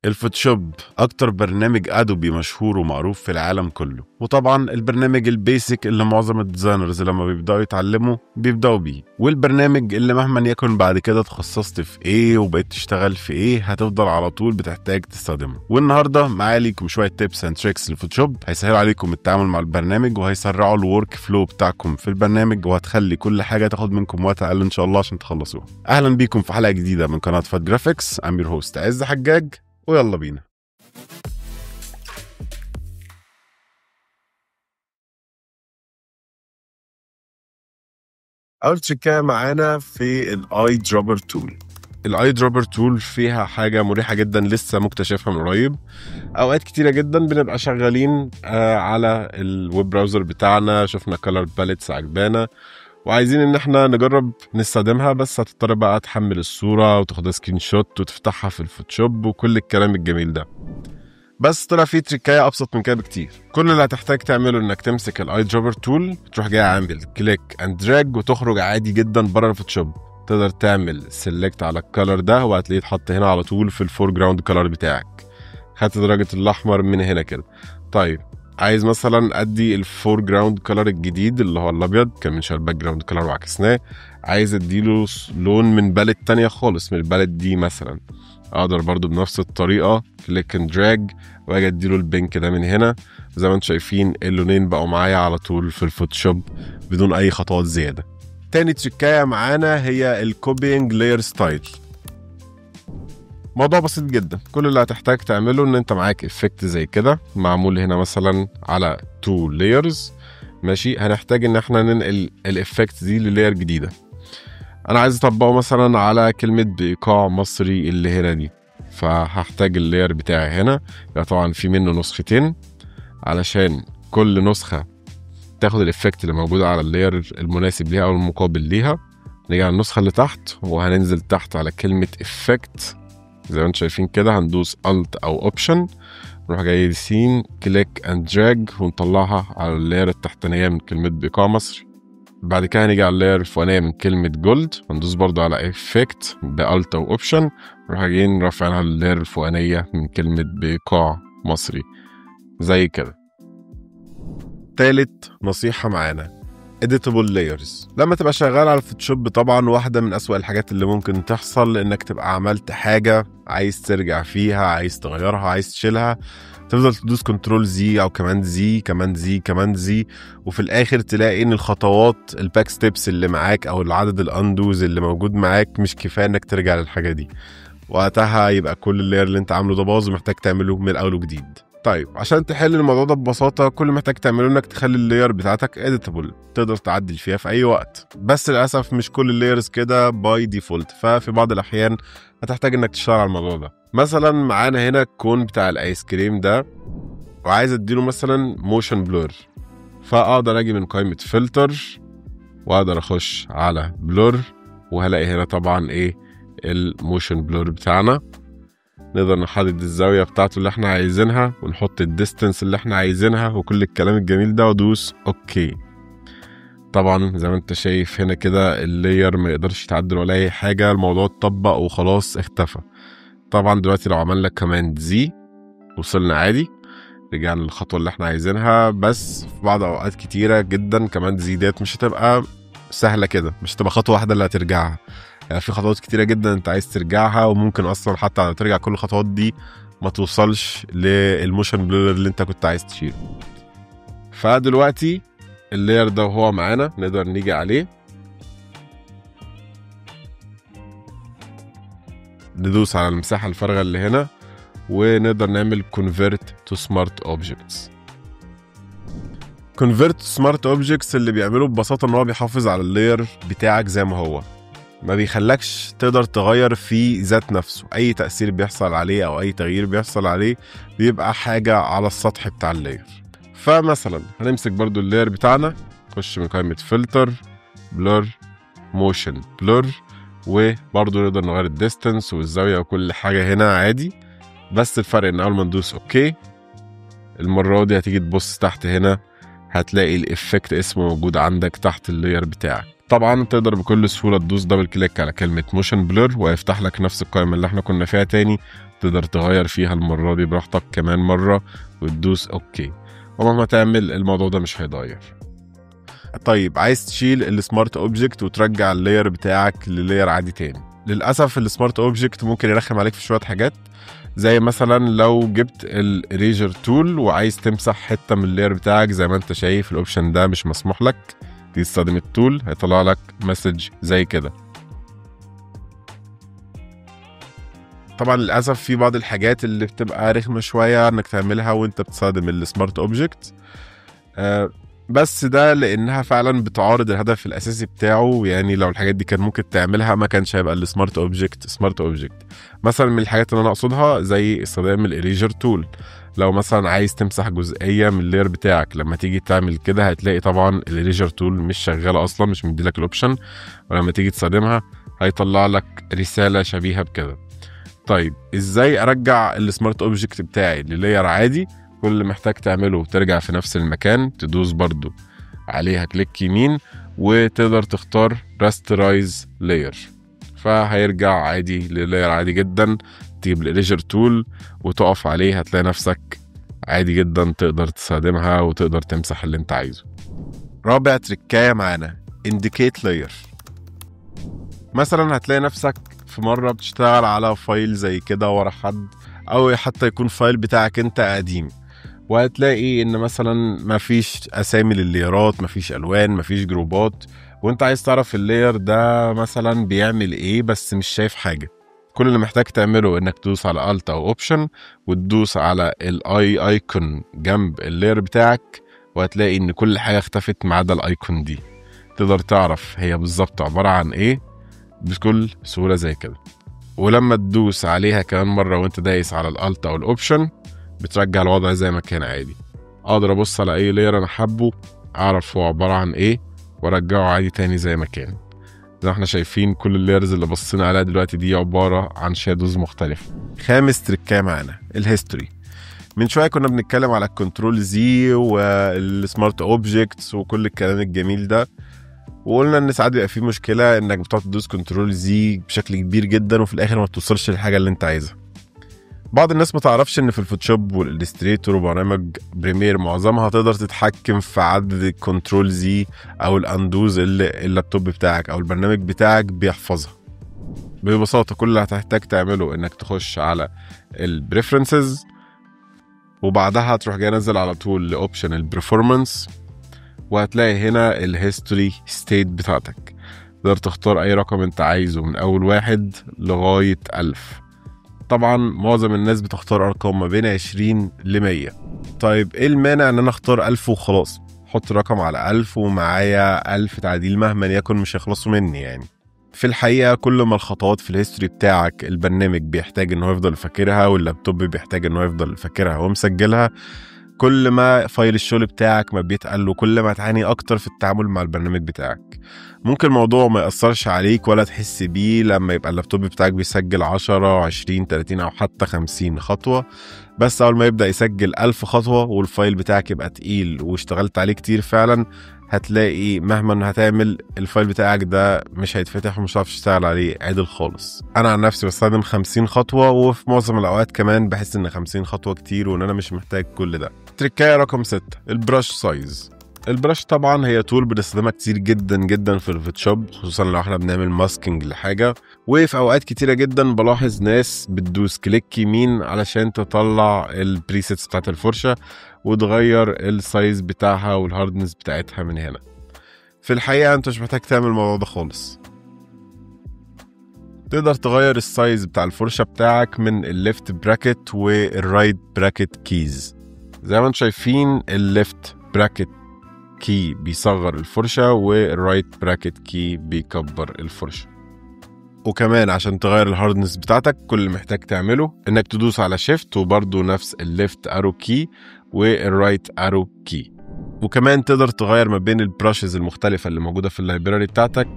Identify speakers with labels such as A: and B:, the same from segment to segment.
A: الفوتوشوب اكتر برنامج ادوبي مشهور ومعروف في العالم كله، وطبعا البرنامج البيسك اللي معظم الديزاينرز لما بيبداوا يتعلموا بيبداوا بيه، والبرنامج اللي مهما يكن بعد كده اتخصصت في ايه وبقيت تشتغل في ايه هتفضل على طول بتحتاج تستخدمه. والنهارده معايا ليكم شويه تيبس اند تريكس للفوتوشوب هيسهل عليكم التعامل مع البرنامج وهيسرعوا الورك فلو بتاعكم في البرنامج، وهتخلي كل حاجه تاخد منكم وقت اقل ان شاء الله عشان تخلصوها. اهلا بيكم في حلقه جديده من قناه فات جرافيكس. ام يور هوست عز حجاج، ويلا بينا. اول تريكه معانا في الاي دروبر تول. الاي دروبر تول فيها حاجه مريحه جدا لسه مكتشفها من قريب. اوقات كتيره جدا بنبقى شغالين على الويب براوزر بتاعنا، شفنا كلر باليتس عجبانا وعايزين ان احنا نجرب نستخدمها، بس هتضطر بقى تحمل الصوره وتاخدها سكرين شوت وتفتحها في الفوتوشوب وكل الكلام الجميل ده. بس طلع فيه تريكايه ابسط من كده بكتير. كل اللي هتحتاج تعمله انك تمسك الاي دروبر تول، تروح جاي عامل كليك اند دراج وتخرج عادي جدا بره الفوتوشوب. تقدر تعمل سيلكت على الكالر ده وهتلاقيه اتحط هنا على طول في الفور جراوند كالر بتاعك. خدت درجه الاحمر من هنا كده. طيب عايز مثلا ادي الفور جراوند كلر الجديد اللي هو الابيض، كان من الباك جراوند كلر وعكسناه، عايز اديله لون من باليت تانية خالص من الباليت دي مثلا، اقدر برضو بنفس الطريقه كليك اند دراج واجي اديله البينك ده من هنا. زي ما انتم شايفين اللونين بقوا معايا على طول في الفوتوشوب بدون اي خطوات زياده. تاني تريكايه معانا هي الكوبينج لاير ستايل. موضوع بسيط جدا، كل اللي هتحتاج تعمله ان انت معاك افكت زي كده معمول هنا مثلا على 2 layers، ماشي. هنحتاج ان احنا ننقل الافكت دي للاير جديده. انا عايز اطبقه مثلا على كلمه بايقاع مصري اللي هنا دي، فهحتاج اللاير بتاعي هنا. يعني طبعا في منه نسختين علشان كل نسخه تاخد الافكت اللي موجود على اللاير المناسب ليها او المقابل ليها. نيجي على النسخه اللي تحت وهننزل تحت على كلمه افكت زي ما انتم شايفين كده، هندوس الت او اوبشن، نروح جايين كليك اند دراج ونطلعها على اللاير التحتانيه من كلمه بايقاع مصري. بعد كده هنيجي على اللاير الفوقانيه من كلمه جولد وندوس برضو على افكت بالت او اوبشن، نروح جايين رافعينها لللاير الفوقانيه من كلمه بايقاع مصري زي كده. تالت نصيحه معانا editable layers. لما تبقى شغال على الفوتوشوب طبعا واحدة من أسوأ الحاجات اللي ممكن تحصل انك تبقى عملت حاجة عايز ترجع فيها، عايز تغيرها، عايز تشيلها، تفضل تدوس كنترول زي او كمان زي كمان زي كمان زي، وفي الاخر تلاقي ان الخطوات الباك ستيبس اللي معاك او العدد الاندوز اللي موجود معاك مش كفاية انك ترجع للحاجة دي. وقتها يبقى كل اللاير اللي انت عامله ده باظ ومحتاج تعمله من الاول وجديد. طيب عشان تحل الموضوع ده ببساطة كل اللي محتاج تعمله انك تخلي اللاير بتاعتك editable، تقدر تعدل فيها في اي وقت. بس للأسف مش كل اللايرز كده باي ديفولت، ففي بعض الأحيان هتحتاج انك تشتغل على الموضوع ده. مثلا معانا هنا الكون بتاع الايس كريم ده وعايز اديله مثلا موشن بلور، فاقدر اجي من قائمة فلتر واقدر اخش على بلور وهلاقي هنا طبعا ايه الموشن بلور بتاعنا. نقدر نحدد الزاوية بتاعته اللي احنا عايزينها ونحط الديستنس اللي احنا عايزينها وكل الكلام الجميل ده وادوس اوكي. طبعا زي ما انت شايف هنا كده اللاير ما يقدرش يتعدل ولا اي حاجة، الموضوع اتطبق وخلاص اختفى. طبعا دلوقتي لو عملنا كمان زي وصلنا عادي، رجعنا للخطوة اللي احنا عايزينها. بس في بعض اوقات كتيرة جدا كمان زي ديت مش هتبقى سهلة كده، مش هتبقى خطوة واحدة اللي هترجعها. يعني في خطوات كتيرة جدا انت عايز ترجعها، وممكن اصلا حتى على ترجع كل الخطوات دي ما توصلش للموشن بلور اللي انت كنت عايز تشيله. فدلوقتي اللاير ده وهو معانا نقدر نيجي عليه ندوس على المساحة الفارغة اللي هنا ونقدر نعمل convert to smart objects. convert to smart objects اللي بيعمله ببساطة ان هو بيحافظ على اللاير بتاعك زي ما هو، ما بيخلكش تقدر تغير في ذات نفسه. اي تأثير بيحصل عليه او اي تغيير بيحصل عليه بيبقى حاجة على السطح بتاع اللاير. فمثلا هنمسك برضو اللاير بتاعنا، نخش من قائمة فلتر بلور موشن بلور، وبرضو نقدر نغير الديستنس والزاوية وكل حاجة هنا عادي. بس الفرق ان اول ما ندوس اوكي المرة دي هتيجي تبص تحت هنا هتلاقي الافكت اسمه موجود عندك تحت اللاير بتاعك. طبعا تقدر بكل سهولة تدوس دبل كليك على كلمة موشن بلور ويفتح لك نفس القائمة اللي احنا كنا فيها تاني، تقدر تغير فيها المرة دي براحتك كمان مرة وتدوس اوكي، ومهما تعمل الموضوع ده مش هيتغير. طيب عايز تشيل السمارت اوبجكت وترجع اللاير بتاعك للاير عادي تاني. للاسف السمارت اوبجكت ممكن يرخم عليك في شويه حاجات، زي مثلا لو جبت الريجر تول وعايز تمسح حته من اللاير بتاعك، زي ما انت شايف الاوبشن ده مش مسموح لك. تستخدم التول هيطلع لك مسج زي كده. طبعا للاسف في بعض الحاجات اللي بتبقى رخمه شويه انك تعملها وانت بتستخدم السمارت اوبجكت، بس ده لانها فعلا بتعارض الهدف الاساسي بتاعه. يعني لو الحاجات دي كان ممكن تعملها ما كانش هيبقى السمارت اوبجكت سمارت اوبجكت. مثلا من الحاجات اللي انا اقصدها زي استخدام الاريجر تول. لو مثلا عايز تمسح جزئيه من اللاير بتاعك، لما تيجي تعمل كده هتلاقي طبعا الاريجر تول مش شغاله اصلا، مش مديلك الاوبشن، ولما تيجي تستخدمها هيطلع لك رساله شبيهه بكده. طيب ازاي ارجع السمارت اوبجكت بتاعي للاير عادي؟ كل اللي محتاج تعمله ترجع في نفس المكان، تدوس برضو عليها كليك يمين وتقدر تختار راسترايز لاير، فهيرجع عادي للاير عادي جدا. تجيب الاريجر تول وتقف عليه هتلاقي نفسك عادي جدا تقدر تستخدمها وتقدر تمسح اللي انت عايزه. رابع تريكايه معانا indicate layer. مثلا هتلاقي نفسك في مرة بتشتغل على فايل زي كده ورا حد، او حتى يكون فايل بتاعك انت قديم، وهتلاقي ان مثلا مفيش اسامي لللايرات، مفيش الوان، مفيش جروبات، وانت عايز تعرف اللاير ده مثلا بيعمل ايه بس مش شايف حاجة. كل اللي محتاج تعمله انك تدوس على Alt او اوبشن وتدوس على الاي ايكون جنب اللاير بتاعك، وهتلاقي ان كل حاجة اختفت ما عدا الايكون دي. تقدر تعرف هي بالظبط عبارة عن ايه بكل سهولة زي كده. ولما تدوس عليها كمان مرة وانت دايس على الالت او الاوبشن بترجع الوضع زي ما كان عادي. اقدر ابص على اي لاير انا حابه، اعرف هو عبارة عن ايه، وارجعه عادي تاني زي ما كان. زي ما احنا شايفين كل اللايرز اللي بصينا عليها دلوقتي دي عبارة عن شادوز مختلفة. خامس تريكايه معانا الهيستوري. من شوية كنا بنتكلم على الكنترول زي والسمارت اوبجكتس وكل الكلام الجميل ده، وقلنا ان ساعات بيبقى في مشكله انك بتقعد تدوس كنترول زي بشكل كبير جدا وفي الاخر ما توصلش للحاجه اللي انت عايزها. بعض الناس ما تعرفش ان في الفوتوشوب والإليستريتور وبرنامج بريمير معظمها تقدر تتحكم في عدد الكنترول زي او الاندوز اللي اللابتوب بتاعك او البرنامج بتاعك بيحفظها. ببساطه كل اللي هتحتاج تعمله انك تخش على البريفرنسز، وبعدها تروح جاي نزل على طول لاوبشن البرفورمانس، وهتلاقي هنا الهيستوري ستيت بتاعتك. تقدر تختار اي رقم انت عايزه من اول 1 لغاية 1000. طبعا معظم الناس بتختار ارقام ما بين 20 ل 100. طيب ايه المانع ان انا اختار 1000 وخلاص؟ حط رقم على 1000 ومعايا 1000 تعديل مهما يكن مش هيخلصوا مني يعني. في الحقيقة كل ما الخطوات في الهيستوري بتاعك البرنامج بيحتاج انه يفضل فاكرها واللابتوب بيحتاج انه يفضل فاكرها ومسجلها، كل ما فايل الشغل بتاعك ما بيتقل وكل ما تعاني اكتر في التعامل مع البرنامج بتاعك. ممكن الموضوع ما يأثرش عليك ولا تحس بيه لما يبقى اللابتوب بتاعك بيسجل 10 20 30 او حتى 50 خطوة، بس اول ما يبدأ يسجل 1000 خطوة والفايل بتاعك يبقى تقيل واشتغلت عليه كتير فعلا، هتلاقي مهما هتعمل الفايل بتاعك ده مش هيتفتح ومش هتعرف تشتغل عليه عادل خالص. انا عن نفسي بستخدم 50 خطوة، وفي معظم الاوقات كمان بحس ان 50 خطوة كتير وان انا مش محتاج كل ده. تريكايه رقم 6 البراش سايز. البراش طبعا هي تول بنستخدمها كتير جدا جدا في الفوتوشوب، خصوصا لو احنا بنعمل ماسكينج لحاجة، وفي اوقات كتيرة جدا بلاحظ ناس بتدوس كليك يمين علشان تطلع البريسيتس بتاعت الفرشة وتغير السايز بتاعها والهاردنس بتاعتها من هنا. في الحقيقة انت مش محتاج تعمل الموضوع ده خالص. تقدر تغير السايز بتاع الفرشة بتاعك من الليفت براكت والرايت براكت كيز. زي ما انتم شايفين الليفت براكت كي بيصغر الفرشة والرايت براكت كي بيكبر الفرشة. وكمان عشان تغير الهاردنس بتاعتك كل اللي محتاج تعمله انك تدوس على شيفت وبرضو نفس الليفت ارو كي والرايت ارو كي. وكمان تقدر تغير ما بين البراشز المختلفة اللي موجودة في اللايبراري بتاعتك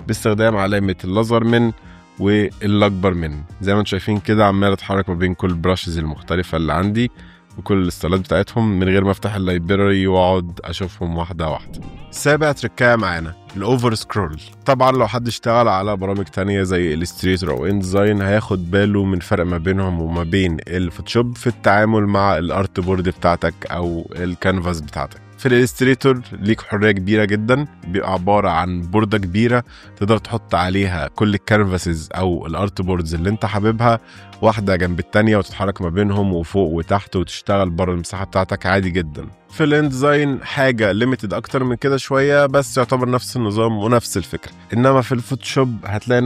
A: باستخدام علامة الأصغر من والأكبر من. زي ما انتم شايفين كده عمال اتحرك ما بين كل البراشز المختلفة اللي عندي وكل الاستايلات بتاعتهم من غير ما افتح اللايبراري واقعد اشوفهم واحده واحده. سابع تركايه معانا الاوفر سكرول. طبعا لو حد اشتغل على برامج تانية زي الستريتور او انديزاين هياخد باله من فرق ما بينهم وما بين الفوتوشوب في التعامل مع الارت بورد بتاعتك او الكانفاس بتاعتك. في الالستريتور ليك حريه كبيره جدا، بيبقى عباره عن بورده كبيره تقدر تحط عليها كل الكانفاسز او الارت بوردز اللي انت حاببها واحده جنب التانية وتتحرك ما بينهم وفوق وتحت وتشتغل بره المساحه بتاعتك عادي جدا. في الانديزاين حاجه ليميتد اكتر من كده شويه بس يعتبر نفس النظام ونفس الفكره. انما في الفوتوشوب هتلاقي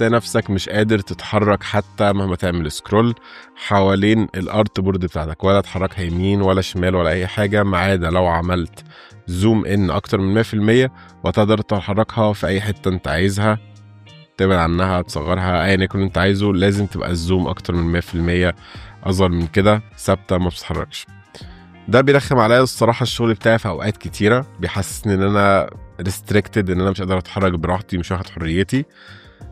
A: نفسك مش قادر تتحرك حتى مهما تعمل سكرول حوالين الارت بورد بتاعتك، ولا تحركها يمين ولا شمال ولا اي حاجه، ما عدا لو عملت زوم ان اكتر من 100% وتقدر تحركها في اي حته انت عايزها، تبعد عنها تصغرها ايا يكن انت عايزه. لازم تبقى الزوم اكتر من 100%، اصغر من كده ثابته ما بتتحركش. ده بيرخم عليا الصراحه الشغل بتاعي في اوقات كتيره، بيحسسني ان انا ريستريكتد، ان انا مش قادر اتحرك براحتي، مش واخد حريتي.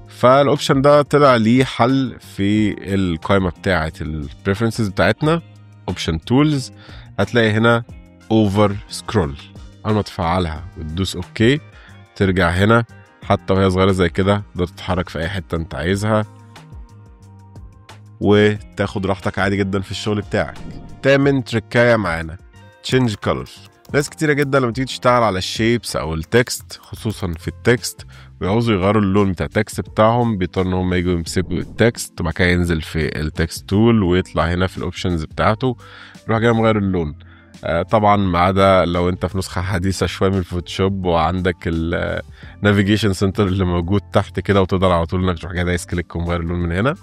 A: فالاوبشن ده طلع ليه حل في القائمه بتاعه البريفرنسز بتاعتنا، اوبشن تولز. هتلاقي هنا اوفر سكرول، اول ما تفعلها وتدوس اوكي ترجع هنا حتى وهي صغيره زي كده تقدر تتحرك في اي حته انت عايزها وتاخد راحتك عادي جدا في الشغل بتاعك. تامن تركايه معانا تشينج كولر. ناس كتيره جدا لما تيجي تشتغل على الشيبس او التكست، خصوصا في التكست، ويعوزوا يغيروا اللون بتاع التكست بتاعهم، بيضطروا ان هم يجوا يمسكوا التكست وبعد كده ينزل في التكست تول ويطلع هنا في الاوبشنز بتاعته يروح جاي مغير اللون. طبعا ما عدا لو انت في نسخه حديثه شويه من الفوتوشوب وعندك النافيجيشن سنتر اللي موجود تحت كده وتقدر على طول انك تروح جاي دايس كليك ومغير اللون من هنا.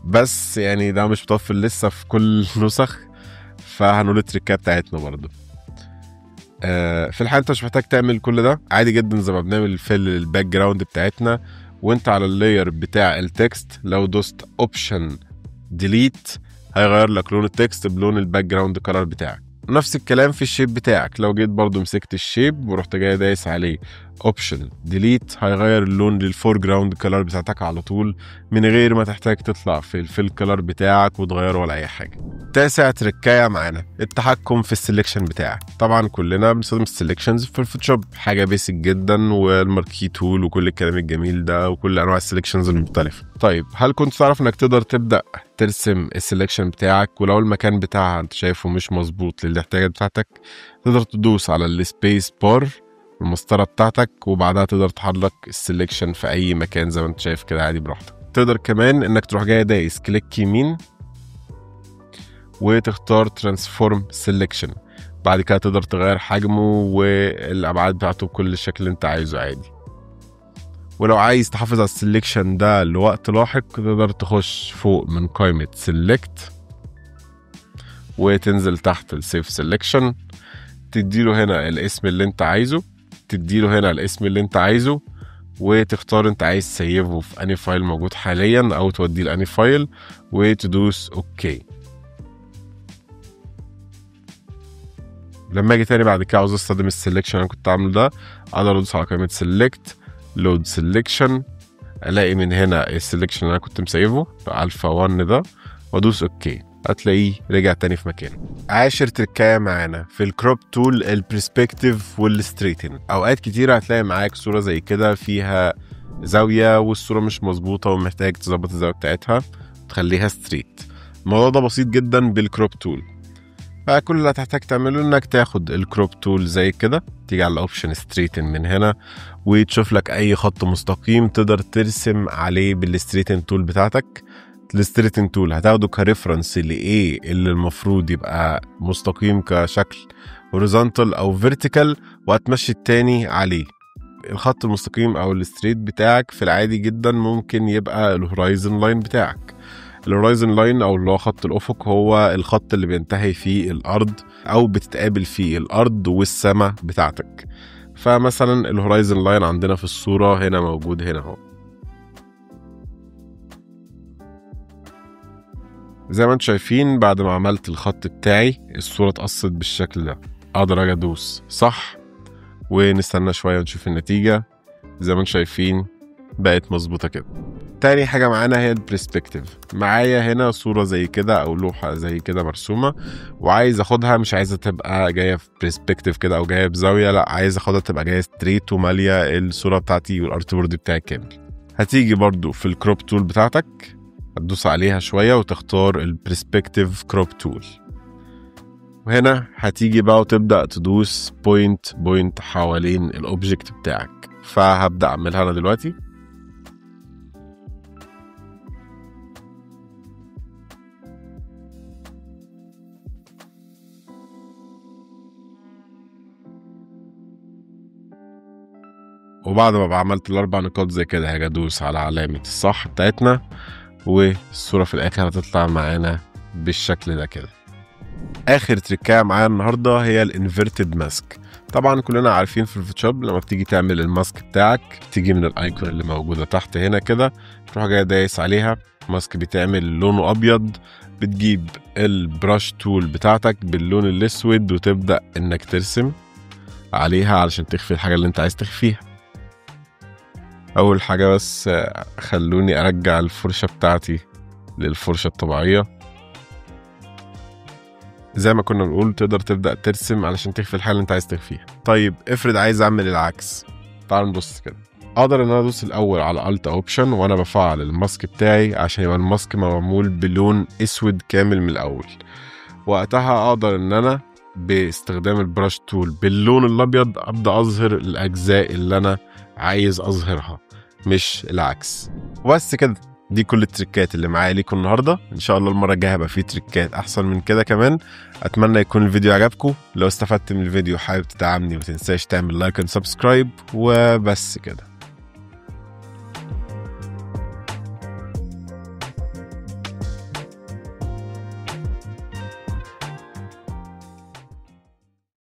A: بس يعني ده مش متوفر لسه في كل نسخ، فهنقول التريكات بتاعتنا برضو. في الحقيقه انت مش محتاج تعمل كل ده، عادي جدا زي ما بنعمل في الباك جراوند بتاعتنا وانت على اللاير بتاع التكست. لو دوست اوبشن ديليت هيغير لك لون التكست بلون الباك جراوند كلر بتاعك. نفس الكلام في الشيب بتاعك، لو جيت برضو مسكت الشيب ورحت جاي دايس عليه اوبشن ديليت هيغير اللون للفور جراوند كلر بتاعتك على طول من غير ما تحتاج تطلع في الفيل كلر بتاعك وتغيره ولا اي حاجه. تاسع تركايه معانا التحكم في السلكشن بتاعك. طبعا كلنا بنستخدم السلكشنز في الفوتوشوب، حاجه بيسك جدا، والماركي تول وكل الكلام الجميل ده وكل انواع السلكشنز المختلفه. طيب هل كنت تعرف انك تقدر تبدا ترسم السلكشن بتاعك ولو المكان بتاعها انت شايفه مش مظبوط للاحتياجات بتاعتك تقدر تدوس على السبيس بار المسطره بتاعتك وبعدها تقدر تحرك السلكشن في اي مكان زي ما انت شايف كده عادي براحتك. تقدر كمان انك تروح جاي دايس كليك يمين وتختار ترانسفورم سيلكشن، بعد كده تقدر تغير حجمه والابعاد بتاعته بكل الشكل اللي انت عايزه عادي. ولو عايز تحافظ على السيلكشن ده لوقت لاحق تقدر تخش فوق من قائمه سيلكت وتنزل تحت السيف سيلكشن، تديله هنا الاسم اللي انت عايزه وتختار انت عايز تسيفه في اني فايل موجود حاليا او توديه لاني فايل وتدوس اوكي. لما اجي تاني بعد كده عاوز استخدم السلكشن انا كنت عامله ده، اقدر ادوس على قائمه سيلكت لود سيلكشن، الاقي من هنا السلكشن اللي انا كنت مسيفه في الفا 1 ده وادوس اوكي، هتلاقيه رجع تاني في مكانه. عاشر تركايه معانا في الكروب تول البرسبكتيف والستريتن. اوقات كتيره هتلاقي معاك صوره زي كده فيها زاويه والصوره مش مظبوطه ومحتاج تظبط الزاويه بتاعتها تخليها ستريت. الموضوع ده بسيط جدا بالكروب تول، فكل اللي هتحتاج تعمله انك تاخد الكروب تول زي كده، تيجي على اوبشن ستريتن من هنا وتشوف لك اي خط مستقيم تقدر ترسم عليه بالستريتن تول بتاعتك. الستريتن تول هتاخده كريفرنس لايه اللي المفروض يبقى مستقيم كشكل هوريزونتال او فيرتيكال وهتمشي التاني عليه. الخط المستقيم او الستريت بتاعك في العادي جدا ممكن يبقى الهورايزن لاين بتاعك. الهورايزن لاين او اللي هو خط الافق هو الخط اللي بينتهي فيه الارض او بتتقابل فيه الارض والسماء بتاعتك. فمثلا الهورايزن لاين عندنا في الصورة هنا موجود هنا اهو. زي ما انتم شايفين بعد ما عملت الخط بتاعي الصورة اتقصت بالشكل ده، اقدر اجي ادوس صح ونستنى شوية ونشوف النتيجة. زي ما انتم شايفين بقت مظبوطة كده. تاني حاجة معانا هي البرسبكتيف. معايا هنا صورة زي كده او لوحة زي كده مرسومة، وعايز اخدها مش عايزة تبقى جاية في برسبكتيف كده او جاية بزاوية، لا عايز اخدها تبقى جاية ستريت ومالية الصورة بتاعتي والارت بورد بتاعي كامل. هتيجي برضو في الكروب تول بتاعتك، هتدوس عليها شوية وتختار البرسبكتيف كروب تول، وهنا هتيجي بقى وتبدأ تدوس بوينت حوالين الأوبجكت بتاعك. فهبدأ أعملها أنا دلوقتي. وبعد ما عملت ال4 نقاط زي كده هاجي ادوس على علامة الصح بتاعتنا، والصورة في الآخر هتطلع معانا بالشكل ده كده. آخر تريكاية معايا النهاردة هي الانفيرتد ماسك. طبعا كلنا عارفين في الفوتوشوب لما بتيجي تعمل الماسك بتاعك تيجي من الايكون اللي موجودة تحت هنا كده، تروح جاي دايس عليها، ماسك بيتعمل لونه أبيض، بتجيب البراش تول بتاعتك باللون الأسود وتبدأ إنك ترسم عليها علشان تخفي الحاجة اللي أنت عايز تخفيها. أول حاجة بس خلوني أرجع الفرشة بتاعتي للفرشة الطبيعية. زي ما كنا بنقول تقدر تبدأ ترسم علشان تخفي الحاجة اللي أنت عايز تخفيها. طيب افرض عايز أعمل العكس، تعال نبص كده. أقدر إن أنا أدوس الأول على Alt Option وأنا بفعل الماسك بتاعي عشان يبقى الماسك معمول بلون أسود كامل من الأول. وقتها أقدر إن أنا باستخدام البراش تول باللون الأبيض أبدأ أظهر الأجزاء اللي أنا عايز أظهرها، مش العكس. وبس كده، دي كل التريكات اللي معايا ليكم النهارده. ان شاء الله المره الجايه هيبقى فيه تريكات احسن من كده كمان. اتمنى يكون الفيديو عجبكم. لو استفدت من الفيديو حابب تدعمني ما تنساش تعمل لايك وسبسكرايب، وبس كده.